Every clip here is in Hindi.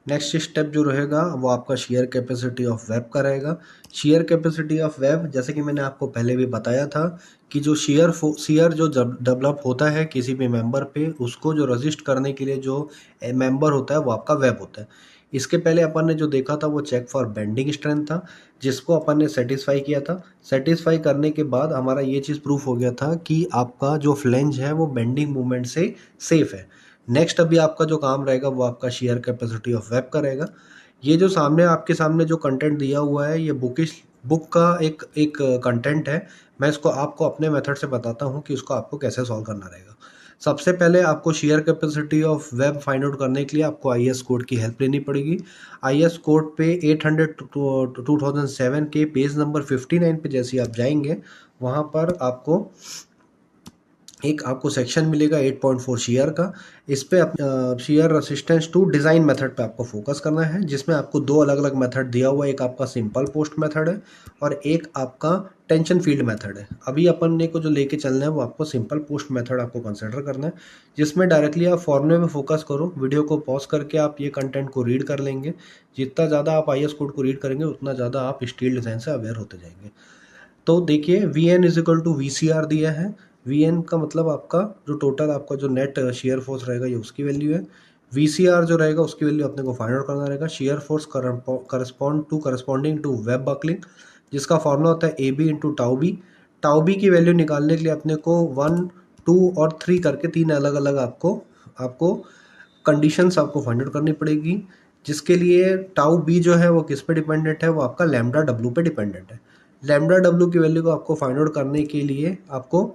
नेक्स्ट स्टेप जो रहेगा वो आपका शेयर कैपेसिटी ऑफ वेब का रहेगा। शेयर कैपेसिटी ऑफ वेब, जैसे कि मैंने आपको पहले भी बताया था कि जो शेयर जो डेवलप होता है किसी भी मेंबर पे, उसको जो रजिस्ट करने के लिए जो मेंबर होता है वो आपका वेब होता है। इसके पहले अपन ने जो देखा था वो चेक फॉर बेंडिंग स्ट्रेंथ था, जिसको अपन ने सेटिस्फाई किया था। सेटिस्फाई करने के बाद हमारा ये चीज़ प्रूफ हो गया था कि आपका जो फ्लेंज है वो बेंडिंग मूवमेंट से सेफ है। नेक्स्ट अभी आपका जो काम रहेगा वो आपका शेयर कैपेसिटी ऑफ वेब का रहेगा। ये जो सामने आपके सामने जो कंटेंट दिया हुआ है ये बुक का एक एक कंटेंट है। मैं इसको आपको अपने मेथड से बताता हूँ कि इसको आपको कैसे सॉल्व करना रहेगा। सबसे पहले आपको share capacity of web find out करने के लिए आपको आईएस कोड की हेल्प लेनी पड़ेगी। आईएस कोड पे 800 2007 के पेज नंबर 59 पे जैसे आप जाएंगे, वहाँ पर आपको सेक्शन मिलेगा 8.4 शेयर का। इस पे shear resistance to design method पे आपको फोकस करना है, जिसमें आपको दो अलग अलग मेथड दिया हुआ है। एक आपका सिंपल पोस्ट मेथड है और एक आपका टेंशन फील्ड मेथड है। अभी अपन ने को जो लेके चलना है वो आपको सिंपल पोस्ट मेथड आपको कंसिडर करना है, जिसमें डायरेक्टली आप फॉर्मूले में फोकस करो। वीडियो को पॉज करके आप ये कंटेंट को रीड कर लेंगे। जितना ज़्यादा आप आईएस कोड को रीड करेंगे उतना ज़्यादा आप स्टील डिज़ाइन से अवेयर होते जाएंगे। तो देखिए V N is equal to V C R दिया है। वी एन का मतलब आपका जो टोटल आपका जो नेट शेयर फोर्स रहेगा ये उसकी वैल्यू है। वी सी आर जो रहेगा उसकी वैल्यू अपने को फाइंड आउट करना रहेगा। Shear force corresponding to web buckling, जिसका फॉर्मूला होता है A B into tau B. Tau B की वैल्यू निकालने के लिए अपने को 1, 2 और 3 करके तीन अलग अलग आपको आपको कंडीशंस आपको फाइंड आउट करनी पड़ेगी, जिसके लिए टाउ बी जो है वो किस पे डिपेंडेंट है, वो आपका लैम्डा डब्ल्यू पे डिपेंडेंट है। लैम्डा डब्ल्यू की वैल्यू को आपको फाइंड आउट करने के लिए आपको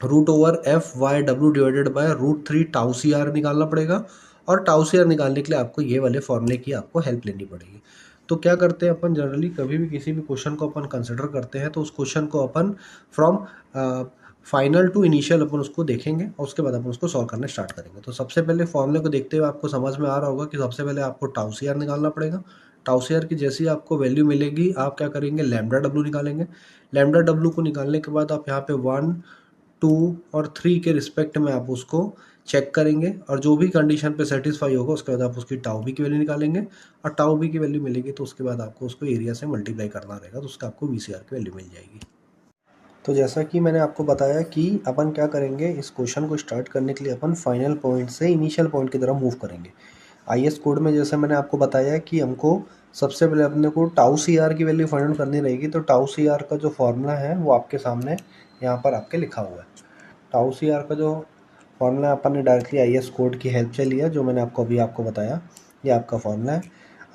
root over F Y W divided by root 3 tau C R निकालना पड़ेगा। और टाउ सी आर निकालने के लिए आपको ये वाले फॉर्मूले की आपको हेल्प लेनी पड़ेगी। तो क्या करते हैं अपन जनरली, कभी भी किसी भी क्वेश्चन को अपन कंसिडर करते हैं तो उस क्वेश्चन को अपन फ्रॉम फाइनल टू इनिशियल अपन उसको देखेंगे और उसके बाद अपन उसको सॉल्व करना स्टार्ट करेंगे। तो सबसे पहले फॉर्मूले को देखते हुए आपको समझ में आ रहा होगा कि सबसे पहले आपको टाउ सी आर निकालना पड़ेगा। टाउ सी आर की जैसी आपको वैल्यू मिलेगी आप क्या करेंगे, लैम्डा डब्ल्यू निकालेंगे। लैम्डा डब्ल्यू को निकालने के बाद आप यहाँ पे 1, 2 और 3 के रिस्पेक्ट में आप उसको चेक करेंगे और जो भी कंडीशन पे सेटिस्फाई होगा उसके बाद आप उसकी टाउ बी की वैल्यू निकालेंगे। और टाउ बी की वैल्यू मिलेगी तो उसके बाद आपको उसको एरिया से मल्टीप्लाई करना रहेगा, तो उसका आपको वीसीआर की वैल्यू मिल जाएगी। तो जैसा कि मैंने आपको बताया कि अपन क्या करेंगे, इस क्वेश्चन को स्टार्ट करने के लिए अपन फाइनल पॉइंट से इनिशियल पॉइंट की तरफ मूव करेंगे। आईएस कोड में जैसे मैंने आपको बताया कि हमको सबसे पहले अपने को टाउ सी आर की वैल्यू फाइंड आउट करनी रहेगी। तो टाउ सी आर का जो फॉर्मूला है वो आपके सामने यहाँ पर आपके लिखा हुआ है। टाउ सी आर का जो फॉर्मूला अपन ने डायरेक्टली आईएस कोड की हेल्प से लिया, जो मैंने आपको बताया, ये आपका फॉर्मूला है।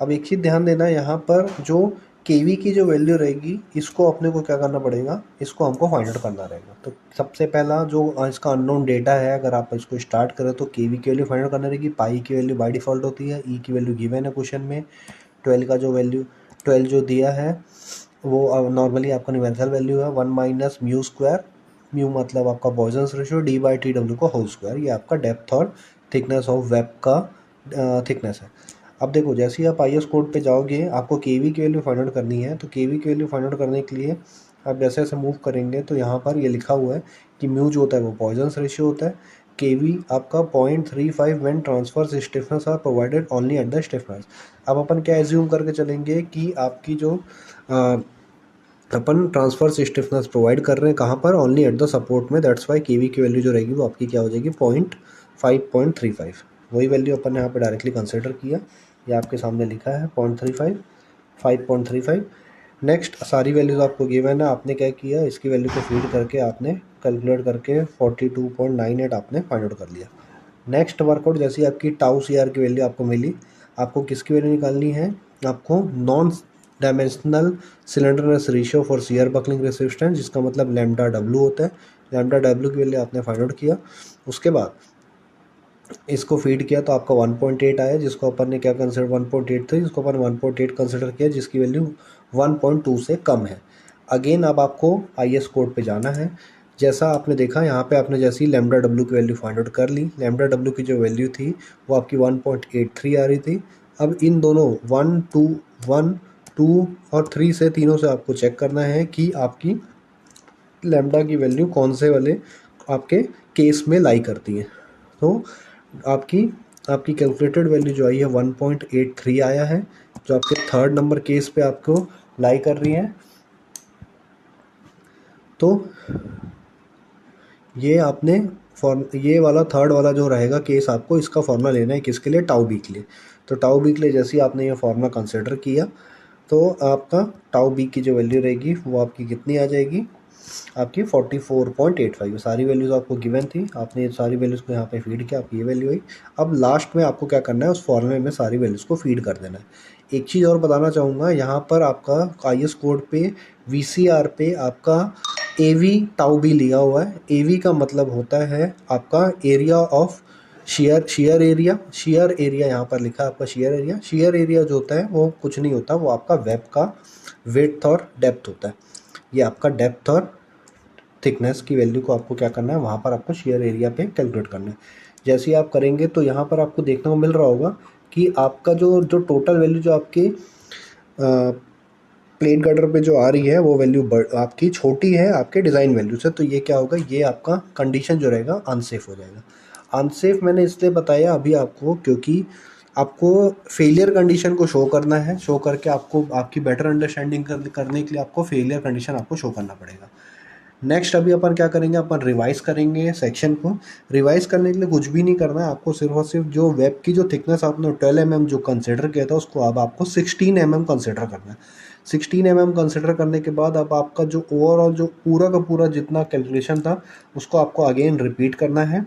अब एक चीज़ ध्यान देना, यहाँ पर जो केवी की जो वैल्यू रहेगी इसको अपने को क्या करना पड़ेगा, इसको हमको फाइंड आउट करना रहेगा। तो सबसे पहला जो इसका अननोन डेटा है, अगर आप इसको स्टार्ट करें तो केवी की वैल्यू फाइंड आउट करना रहेगी। पाई की वैल्यू बाय डिफ़ॉल्ट होती है, ई की वैल्यू गिवन है क्वेश्चन में। 12 जो दिया है वो नॉर्मली आपका न्यूमेरिकल वैल्यू है 1 माइनस म्यू स्क्वायर। म्यू मतलब आपका Poisson's ratio, D by T W का होल स्क्वायर। ये आपका डेप्थ और थिकनेस ऑफ वेब का थिकनेस है। अब देखो जैसे ही आप आईएस कोड पे जाओगे आपको केवी की वैल्यू फाइंड आउट करनी है। तो केवी की वैल्यू फाइंड आउट करने के लिए आप जैसे जैसे मूव करेंगे तो यहाँ पर ये लिखा हुआ है कि म्यू जो होता है वो पॉइजन्स रेशियो होता है। केवी आपका 0.35 when transfers stiffness are provided only at the stiffness. अब अपन क्या एज्यूम करके चलेंगे कि आपकी जो अपन ट्रांसफर्स स्टिफनेस प्रोवाइड कर रहे हैं कहाँ पर, ओनली एट द सपोर्ट में। दैट्स वाई केवी की वैल्यू जो रहेगी वो आपकी क्या हो जाएगी, 0.35. वही वैल्यू अपन ने यहाँ पे डायरेक्टली कंसिडर किया, ये आपके सामने लिखा है 0.35, 5.35। नेक्स्ट सारी वैल्यूज आपको गिवन है, आपने क्या किया, इसकी वैल्यू को फीड करके आपने कैलकुलेट करके 42.98 आपने फाइंड आउट कर लिया। नेक्स्ट वर्कआउट जैसी आपकी टाउ सी आर की वैल्यू आपको मिली, आपको किसकी वैल्यू निकालनी है, आपको non dimensional slenderness ratio for shear buckling resistance, जिसका मतलब लैम्डा डब्ल्यू होता है। लैम्डा डब्ल्यू की वैल्यू आपने फाइंड आउट किया, उसके बाद इसको फीड किया तो आपका 1.8 आया, जिसको अपन ने क्या कंसिडर 1.8 था, जिसको अपन 1.8 कंसिडर किया, जिसकी वैल्यू 1.2 से कम है। अगेन अब आपको आईएस कोड पे जाना है। जैसा आपने देखा यहाँ पे आपने जैसे ही लैम्डा डब्ल्यू की वैल्यू फाइंड आउट कर ली, लैम्डा डब्ल्यू की जो वैल्यू थी वो आपकी 1.83 आ रही थी। अब इन दोनों 1, 2 और 3 से तीनों से आपको चेक करना है कि आपकी लैम्डा की वैल्यू कौन से वाले आपके केस में लाई करती है। तो आपकी आपकी कैलकुलेटेड वैल्यू जो आई है 1.83 आया है, जो आपके थर्ड नंबर केस पे आपको लाई कर रही है। तो ये आपने ये वाला थर्ड वाला जो रहेगा केस, आपको इसका फॉर्मूला लेना है किसके लिए, टाउ बी के लिए। तो टाउ बी के लिए जैसे ही आपने ये फॉर्मूला कंसिडर किया तो आपका टाउ बी की जो वैल्यू रहेगी वो आपकी कितनी आ जाएगी, आपकी 44.85। सारी वैल्यूज़ आपको गिवन थी, आपने ये सारी वैल्यूज़ को यहाँ पे फीड किया, आपकी ये वैल्यू आई। अब लास्ट में आपको क्या करना है, उस फॉर्मूले में सारी वैल्यूज़ को फीड कर देना है। एक चीज़ और बताना चाहूँगा, यहाँ पर आपका IS कोड पे VCR पे आपका AV टाउ बी लिया हुआ है। AV का मतलब होता है आपका area of share area. Share area यहाँ पर लिखा है आपका शेयर एरिया। शेयर एरिया जो होता है वो कुछ नहीं होता, वो आपका वेब का विड्थ और डेप्थ होता है। ये आपका डेप्थ और थिकनेस की वैल्यू को आपको क्या करना है, वहाँ पर आपको शेयर एरिया पे कैलकुलेट करना है। जैसे ही आप करेंगे तो यहाँ पर आपको देखने को मिल रहा होगा कि आपका जो टोटल वैल्यू जो आपकी प्लेट गर्डर पे जो आ रही है वो वैल्यू आपकी छोटी है आपके डिज़ाइन वैल्यू से। तो ये क्या होगा, ये आपका कंडीशन जो रहेगा अनसेफ हो जाएगा। अनसेफ मैंने इसलिए बताया अभी आपको क्योंकि आपको फेलियर कंडीशन को शो करना है, शो करके आपको आपकी बेटर अंडरस्टैंडिंग करने के लिए आपको फेलियर कंडीशन आपको शो करना पड़ेगा। नेक्स्ट अभी अपन क्या करेंगे, अपन रिवाइज करेंगे सेक्शन को। रिवाइज करने के लिए कुछ भी नहीं करना है आपको, सिर्फ और सिर्फ जो वेब की जो थिकनेस आपने 12 mm जो कंसिडर किया था उसको अब आपको 16 mm कंसिडर करना है। 16 mm कंसिडर करने के बाद अब आपका जो ओवरऑल जो पूरा का पूरा जितना कैलकुलेशन था उसको आपको अगेन रिपीट करना है।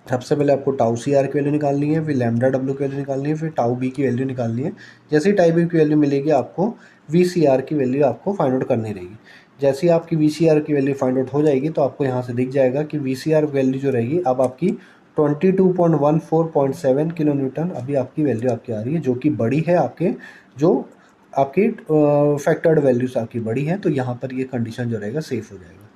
सबसे पहले आपको टाउ सी आर की वैल्यू निकालनी है, फिर लैम्डा डब्ल्यू की वैल्यू निकालनी है, फिर टाउ बी की वैल्यू निकालनी है। जैसे ही टाउ बी की वैल्यू मिलेगी आपको वी सी आर की वैल्यू आपको फाइंड आउट करनी रहेगी। जैसे ही आपकी वी सी आर की वैल्यू फाइंड आउट हो जाएगी तो आपको यहाँ से दिख जाएगा कि वी सी आर वैल्यू जो रहेगी अब आपकी 22.14.7 किलो न्यूटन अभी आपकी वैल्यू आपकी आ रही है, जो कि बड़ी है आपके जो आपकी फैक्टर्ड वैल्यूज आपकी बड़ी है। तो यहाँ पर ये कंडीशन जो रहेगा सेफ हो जाएगा।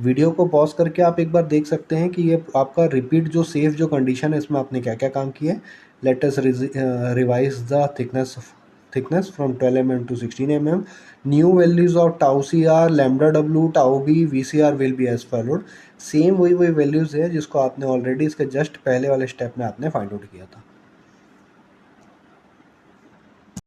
वीडियो को पॉज करके आप एक बार देख सकते हैं कि ये आपका रिपीट जो सेफ जो कंडीशन है इसमें आपने क्या क्या काम किया है। Let us revise the thickness from 12 mm to 16 mm। New values of tau C R, lambda W, tau B, V C R will be as followed. Same वही वैल्यूज है जिसको आपने ऑलरेडी इसके जस्ट पहले वाले स्टेप में आपने फाइंड आउट किया था।